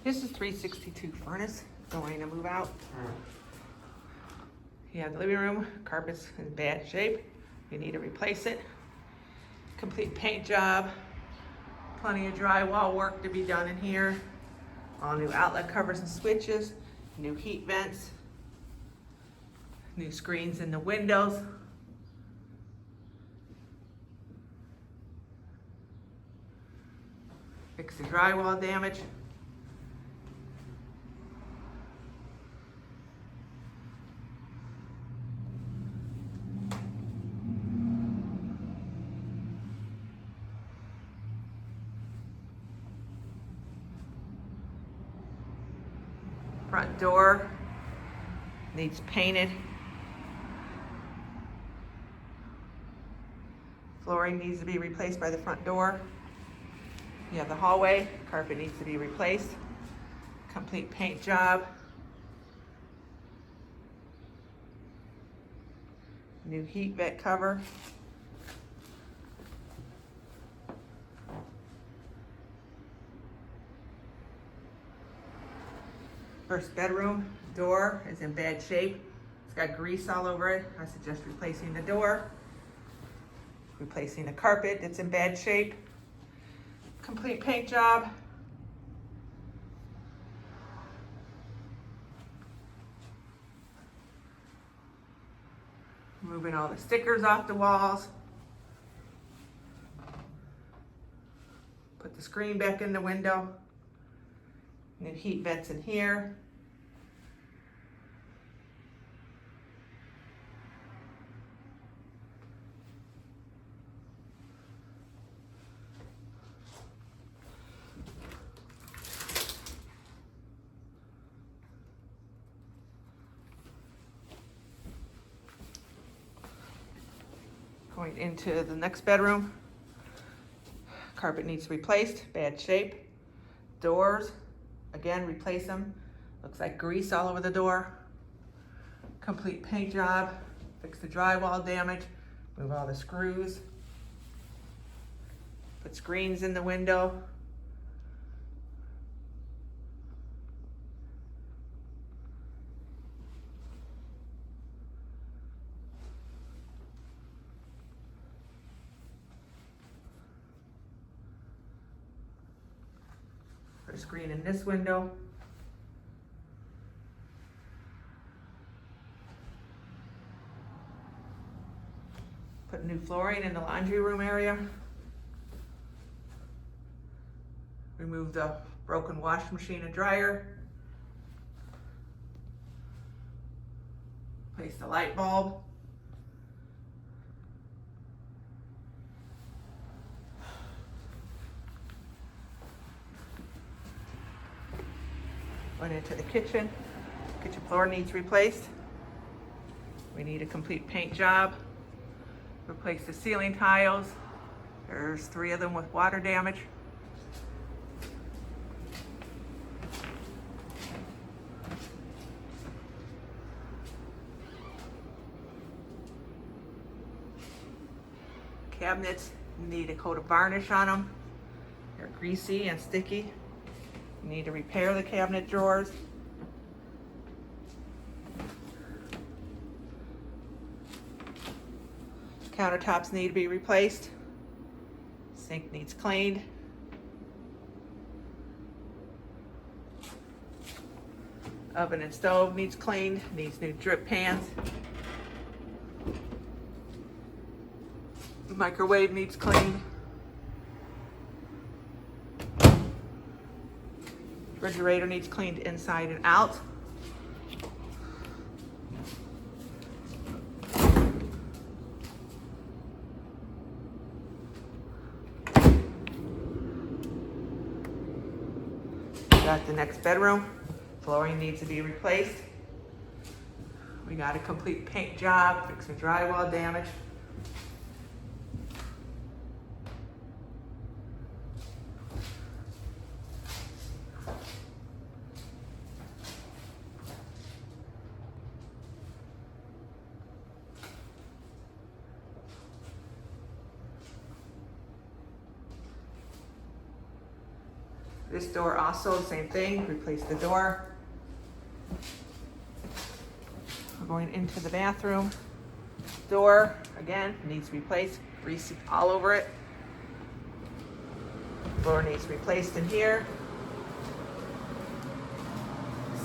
This is 362 furnace, going to move out. You have the living room, carpet's in bad shape. You need to replace it. Complete paint job. Plenty of drywall work to be done in here. All new outlet covers and switches. New heat vents. New screens in the windows. Fix the drywall damage. Front door needs painted. Flooring needs to be replaced by the front door. You have the hallway, carpet needs to be replaced. Complete paint job. New heat vent cover. First bedroom, door is in bad shape. It's got grease all over it. I suggest replacing the door. Replacing the carpet, it's in bad shape. Complete paint job. Moving all the stickers off the walls. Put the screen back in the window. New heat vents in here. Going into the next bedroom. Carpet needs replaced, bad shape. Doors, again, replace them. Looks like grease all over the door. Complete paint job. Fix the drywall damage. Move all the screws. Put screens in the window. Put a screen in this window. Put new flooring in the laundry room area. Remove the broken wash machine and dryer. Place the light bulb. Went into the kitchen. Kitchen floor needs replaced. We need a complete paint job. Replace the ceiling tiles. There's 3 of them with water damage. Cabinets need a coat of varnish on them. They're greasy and sticky. You need to repair the cabinet drawers. Countertops need to be replaced. Sink needs cleaned. Oven and stove needs cleaned. Needs new drip pans. The microwave needs cleaned. Refrigerator needs cleaned inside and out. Got the next bedroom. Flooring needs to be replaced. We got a complete paint job, fix the drywall damage. This door also, same thing, replace the door. We're going into the bathroom. Door, again, needs replaced, grease all over it. Floor needs replaced in here.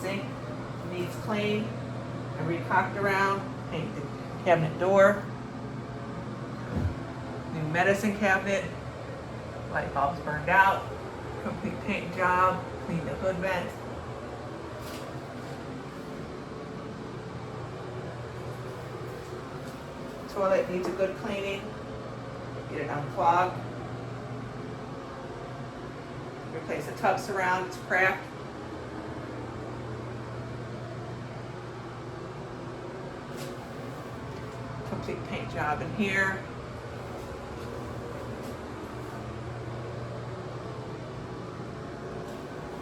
Sink needs cleaned and recaulked around. Paint the cabinet door. New medicine cabinet. Light bulbs burned out. Complete paint job. Clean the hood vent. Toilet needs a good cleaning. Get it unclogged. Replace the tub surround, it's cracked. Complete paint job in here.